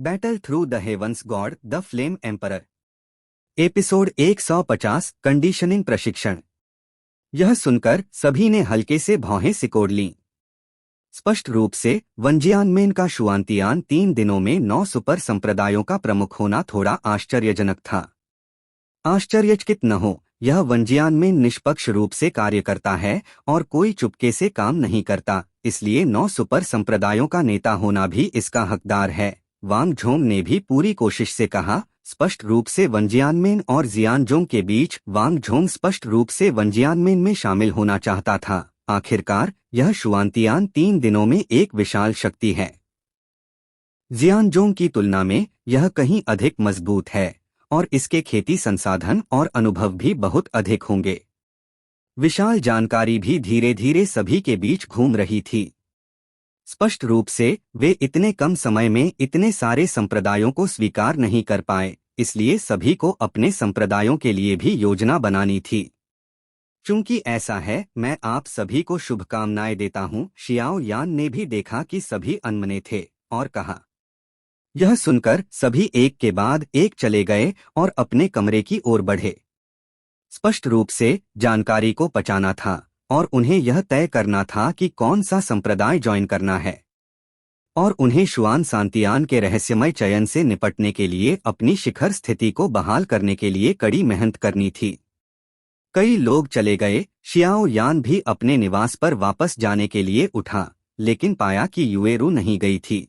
Battle through the heavens god the flame emperor. Episode 150 conditioning प्रशिक्षण। यह सुनकर सभी ने हल्के से भौहें सिकोड़ लीं। स्पष्ट रूप से वंजियानमेन का शुआंतियान 3 दिनों में 9 सुपर संप्रदायों का प्रमुख होना थोड़ा आश्चर्यजनक था। आश्चर्यचकित न हो, यह वंजियानमेन निष्पक्ष रूप से कार्य करता है और कोई चुपके से काम नहीं करता, इसलिए 9 सुपर संप्रदायों का नेता होना भी इसका हकदार है। वांग झोंग ने भी पूरी कोशिश से कहा। स्पष्ट रूप से वंजियानमेन और जियानजोंग के बीच वांग झोंग स्पष्ट रूप से वंजियानमेन में शामिल होना चाहता था। आखिरकार यह शुआंतियान 3 दिनों में एक विशाल शक्ति है। जियानजोंग की तुलना में यह कहीं अधिक मजबूत है और इसके खेती संसाधन और अनुभव भी बहुत अधिक होंगे। विशाल जानकारी भी धीरे धीरे सभी के बीच घूम रही थी। स्पष्ट रूप से वे इतने कम समय में इतने सारे संप्रदायों को स्वीकार नहीं कर पाए, इसलिए सभी को अपने संप्रदायों के लिए भी योजना बनानी थी। चूंकि ऐसा है, मैं आप सभी को शुभकामनाएं देता हूं। शियाओ यान ने भी देखा कि सभी अनमने थे और कहा। यह सुनकर सभी एक के बाद एक चले गए और अपने कमरे की ओर बढ़े। स्पष्ट रूप से जानकारी को पचाना था और उन्हें यह तय करना था कि कौन सा संप्रदाय ज्वाइन करना है, और उन्हें शुआन सांतियान के रहस्यमय चयन से निपटने के लिए अपनी शिखर स्थिति को बहाल करने के लिए कड़ी मेहनत करनी थी। कई लोग चले गए। शियाओ यान भी अपने निवास पर वापस जाने के लिए उठा, लेकिन पाया कि युएरू नहीं गई थी।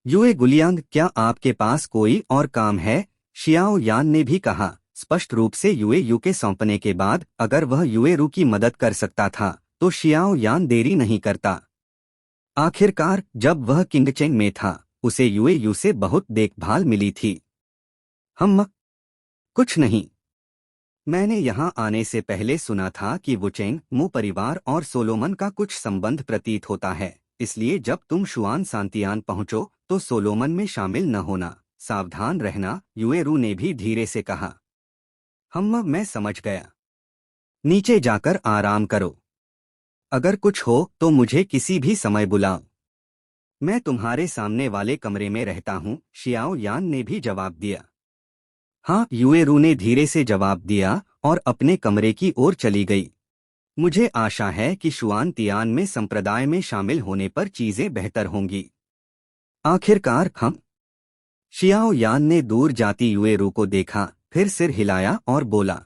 युए गुलियांग, क्या आपके पास कोई और काम है? शियाओ यान ने भी कहा। स्पष्ट रूप से युए के सौंपने के बाद अगर वह युएरू की मदद कर सकता था तो शियाओ यान देरी नहीं करता। आखिरकार जब वह किंगचेंग में था, उसे युए से बहुत देखभाल मिली थी। कुछ नहीं। मैंने यहाँ आने से पहले सुना था कि वुचेंग, मू परिवार और सोलोमन का कुछ संबंध प्रतीत होता है, इसलिए जब तुम शुआन सांतियान पहुंचो तो सोलोमन में शामिल न होना। सावधान रहना, युएरू ने भी धीरे से कहा। मैं समझ गया। नीचे जाकर आराम करो। अगर कुछ हो तो मुझे किसी भी समय बुलाओ। मैं तुम्हारे सामने वाले कमरे में रहता हूँ, शियाओ यान ने भी जवाब दिया। हाँ, युएरू ने धीरे से जवाब दिया और अपने कमरे की ओर चली गई। मुझे आशा है कि शुआंतियान में संप्रदाय में शामिल होने पर चीजें बेहतर होंगी। आखिरकार शियाओ यान ने दूर जाती युएरू को देखा, फिर सिर हिलाया और बोला।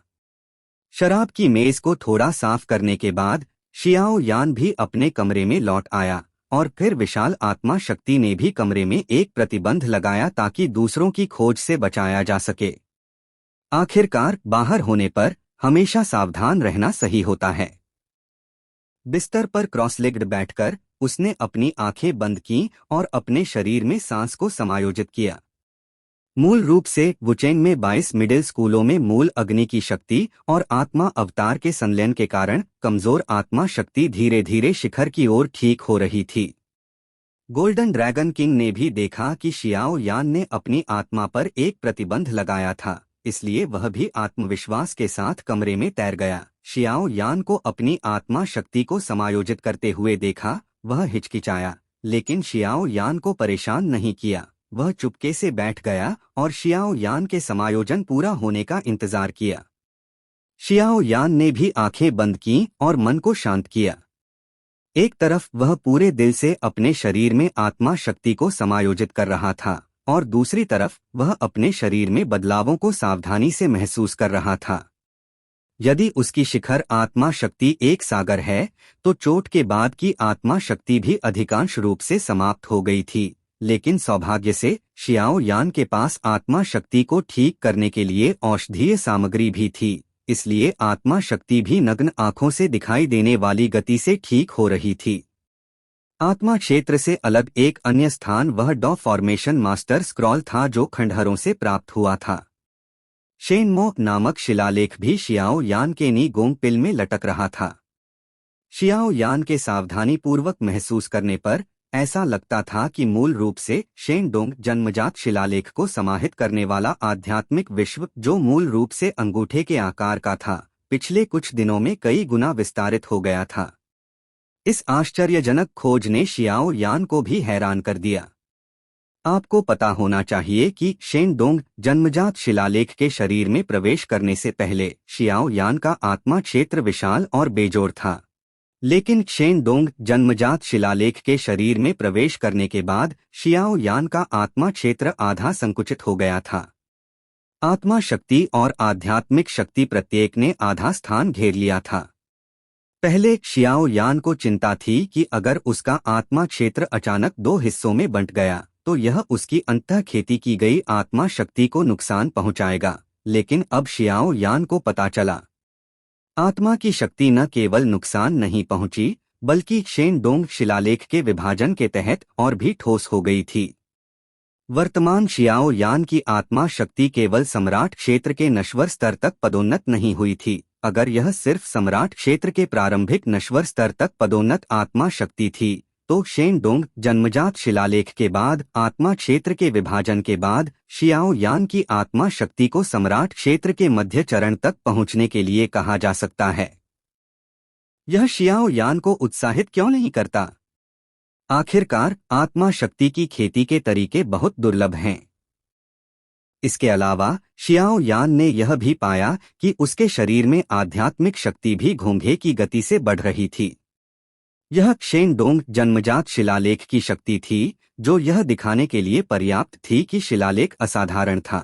शराब की मेज को थोड़ा साफ करने के बाद शियाओ यान भी अपने कमरे में लौट आया और फिर विशाल आत्मा शक्ति ने भी कमरे में एक प्रतिबंध लगाया ताकि दूसरों की खोज से बचाया जा सके। आखिरकार बाहर होने पर हमेशा सावधान रहना सही होता है। बिस्तर पर क्रॉसलेग्ड बैठकर उसने अपनी आंखें बंद की और अपने शरीर में सांस को समायोजित किया। मूल रूप से वुचेंग में 22 मिडिल स्कूलों में मूल अग्नि की शक्ति और आत्मा अवतार के संलयन के कारण कमजोर आत्मा शक्ति धीरे धीरे शिखर की ओर ठीक हो रही थी। गोल्डन ड्रैगन किंग ने भी देखा कि शियाओ यान ने अपनी आत्मा पर एक प्रतिबंध लगाया था, इसलिए वह भी आत्मविश्वास के साथ कमरे में तैर गया। शियाओ यान को अपनी आत्मा शक्ति को समायोजित करते हुए देखा। वह हिचकिचाया, लेकिन शियाओ यान को परेशान नहीं किया। वह चुपके से बैठ गया और शियाओ यान के समायोजन पूरा होने का इंतजार किया। शियाओ यान ने भी आंखें बंद की और मन को शांत किया। एक तरफ वह पूरे दिल से अपने शरीर में आत्मा शक्ति को समायोजित कर रहा था और दूसरी तरफ वह अपने शरीर में बदलावों को सावधानी से महसूस कर रहा था। यदि उसकी शिखर आत्मा शक्ति एक सागर है तो चोट के बाद की आत्मा शक्ति भी अधिकांश रूप से समाप्त हो गई थी, लेकिन सौभाग्य से शियाओ यान के पास आत्मा शक्ति को ठीक करने के लिए औषधीय सामग्री भी थी, इसलिए आत्मा शक्ति भी नग्न आंखों से दिखाई देने वाली गति से ठीक हो रही थी। आत्मा क्षेत्र से अलग एक अन्य स्थान वह डॉ फॉर्मेशन मास्टर स्क्रॉल था जो खंडहरों से प्राप्त हुआ था। शेनमो नामक शिलालेख भी शियाओ यान के नी गोंग पिल में लटक रहा था। शियाओ यान के सावधानी पूर्वक महसूस करने पर ऐसा लगता था कि मूल रूप से शेनडोंग जन्मजात शिलालेख को समाहित करने वाला आध्यात्मिक विश्व, जो मूल रूप से अंगूठे के आकार का था, पिछले कुछ दिनों में कई गुना विस्तारित हो गया था। इस आश्चर्यजनक खोज ने शियाओ यान को भी हैरान कर दिया। आपको पता होना चाहिए कि शेनडोंग जन्मजात शिलालेख के शरीर में प्रवेश करने से पहले शियाओ यान का आत्मा क्षेत्र विशाल और बेजोड़ था। लेकिन शेनडोंग जन्मजात शिलालेख के शरीर में प्रवेश करने के बाद शियाओ यान का आत्मा क्षेत्र आधा संकुचित हो गया था। आत्मा शक्ति और आध्यात्मिक शक्ति प्रत्येक ने आधा स्थान घेर लिया था। पहले शियाओ यान को चिंता थी कि अगर उसका आत्मा क्षेत्र अचानक दो हिस्सों में बंट गया तो यह उसकी अंतः खेती की गई आत्मा शक्ति को नुकसान पहुंचाएगा। लेकिन अब शियाओ यान को पता चला, आत्मा की शक्ति न केवल नुकसान नहीं पहुंची बल्कि शेनडोंग शिलालेख के विभाजन के तहत और भी ठोस हो गई थी। वर्तमान शियाओ यान की आत्मा शक्ति केवल सम्राट क्षेत्र के नश्वर स्तर तक पदोन्नत नहीं हुई थी। अगर यह सिर्फ सम्राट क्षेत्र के प्रारंभिक नश्वर स्तर तक पदोन्नत आत्मा शक्ति थी तो शेनडोंग जन्मजात शिलालेख के बाद आत्मा क्षेत्र के विभाजन के बाद शियाओ यान की आत्मा शक्ति को सम्राट क्षेत्र के मध्य चरण तक पहुंचने के लिए कहा जा सकता है। यह शियाओ यान को उत्साहित क्यों नहीं करता? आखिरकार आत्मा शक्ति की खेती के तरीके बहुत दुर्लभ हैं। इसके अलावा शियाओ यान ने यह भी पाया कि उसके शरीर में आध्यात्मिक शक्ति भी घोंघे की गति से बढ़ रही थी। यह शेनडोंग जन्मजात शिलालेख की शक्ति थी जो यह दिखाने के लिए पर्याप्त थी कि शिलालेख असाधारण था।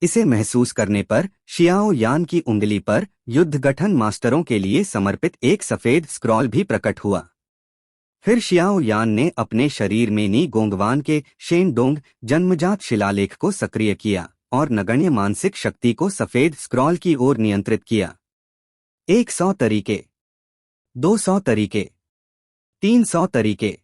इसे महसूस करने पर शियाओ यान की उंगली पर युद्ध गठन मास्टरों के लिए समर्पित एक सफेद स्क्रॉल भी प्रकट हुआ। फिर शियाओ यान ने अपने शरीर में नी गोंगवान के शेनडोंग जन्मजात शिलालेख को सक्रिय किया और नगण्य मानसिक शक्ति को सफेद स्क्रॉल की ओर नियंत्रित किया। 100 तरीके, 200 तरीके, 300 तरीके।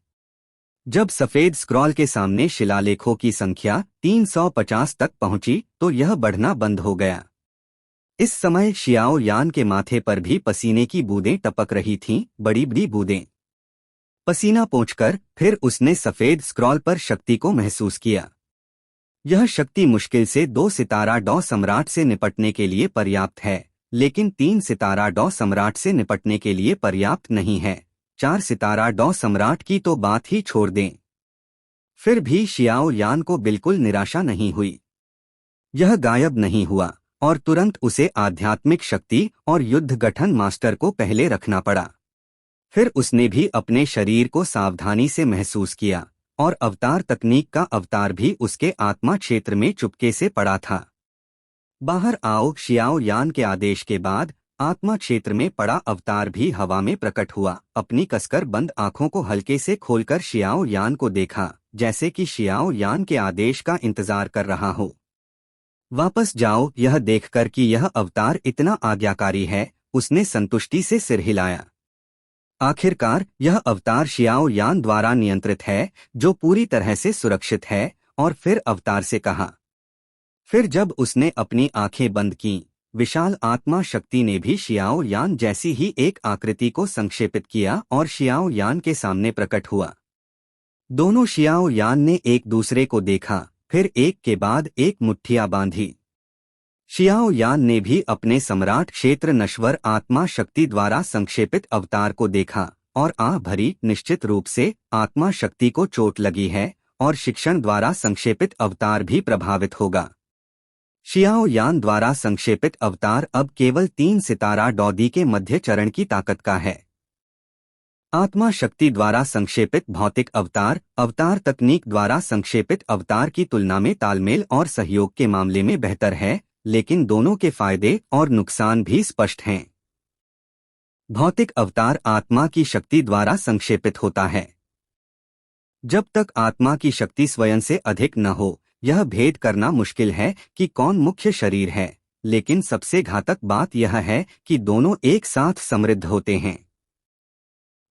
जब सफेद स्क्रॉल के सामने शिलालेखों की संख्या 350 तक पहुंची तो यह बढ़ना बंद हो गया। इस समय शियाओ यान के माथे पर भी पसीने की बूंदें टपक रही थीं, बड़ी बड़ी बूंदें। पसीना पोंछकर फिर उसने सफेद स्क्रॉल पर शक्ति को महसूस किया। यह शक्ति मुश्किल से 2 सितारा डॉ सम्राट से निपटने के लिए पर्याप्त है, लेकिन 3 सितारा डॉ सम्राट से निपटने के लिए पर्याप्त नहीं है। 4 सितारा डॉ सम्राट की तो बात ही छोड़ दें। फिर भी शियाओ यान को बिल्कुल निराशा नहीं हुई। यह गायब नहीं हुआ और तुरंत उसे आध्यात्मिक शक्ति और युद्ध गठन मास्टर को पहले रखना पड़ा। फिर उसने भी अपने शरीर को सावधानी से महसूस किया और अवतार तकनीक का अवतार भी उसके आत्मा क्षेत्र में चुपके से पड़ा था। बाहर आओ। शियाओ यान के आदेश के बाद आत्मा क्षेत्र में पड़ा अवतार भी हवा में प्रकट हुआ। अपनी कसकर बंद आंखों को हल्के से खोलकर शियाओ यान को देखा, जैसे कि शियाओ यान के आदेश का इंतजार कर रहा हो। वापस जाओ। यह देखकर कि यह अवतार इतना आज्ञाकारी है, उसने संतुष्टि से सिर हिलाया। आखिरकार यह अवतार शियाओ यान द्वारा नियंत्रित है, जो पूरी तरह से सुरक्षित है। और फिर अवतार से कहा। फिर जब उसने अपनी आंखें बंद कीं, विशाल आत्मा शक्ति ने भी शियाओ यान जैसी ही एक आकृति को संक्षेपित किया और शियाओ यान के सामने प्रकट हुआ। दोनों शियाओ यान ने एक दूसरे को देखा, फिर एक के बाद एक मुट्ठियां बांधी। शियाओ यान ने भी अपने सम्राट क्षेत्र नश्वर आत्मा शक्ति द्वारा संक्षेपित अवतार को देखा और आह भरी। निश्चित रूप से आत्मा शक्ति को चोट लगी है और शिक्षण द्वारा संक्षेपित अवतार भी प्रभावित होगा। शियाओ यान द्वारा संक्षेपित अवतार अब केवल 3 सितारा डॉदी के मध्य चरण की ताकत का है। आत्मा शक्ति द्वारा संक्षेपित भौतिक अवतार अवतार तकनीक द्वारा संक्षेपित अवतार की तुलना में तालमेल और सहयोग के मामले में बेहतर है, लेकिन दोनों के फायदे और नुकसान भी स्पष्ट हैं। भौतिक अवतार आत्मा की शक्ति द्वारा संक्षेपित होता है। जब तक आत्मा की शक्ति स्वयं से अधिक न हो, यह भेद करना मुश्किल है कि कौन मुख्य शरीर है, लेकिन सबसे घातक बात यह है कि दोनों एक साथ समृद्ध होते हैं।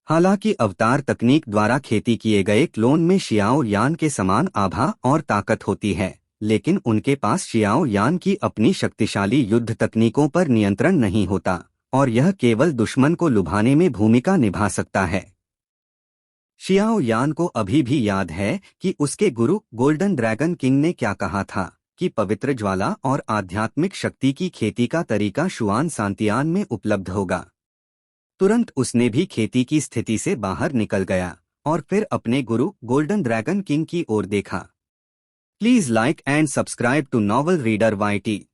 हालांकि अवतार तकनीक द्वारा खेती किए गए क्लोन में शियाओ यान के समान आभा और ताकत होती है, लेकिन उनके पास शियाओ यान की अपनी शक्तिशाली युद्ध तकनीकों पर नियंत्रण नहीं होता और यह केवल दुश्मन को लुभाने में भूमिका निभा सकता है। शियाओ यान को अभी भी याद है कि उसके गुरु गोल्डन ड्रैगन किंग ने क्या कहा था कि पवित्र ज्वाला और आध्यात्मिक शक्ति की खेती का तरीका शुआन सांतियान में उपलब्ध होगा। तुरंत उसने भी खेती की स्थिति से बाहर निकल गया और फिर अपने गुरु गोल्डन ड्रैगन किंग की ओर देखा। Please like and subscribe to Novel Reader YT.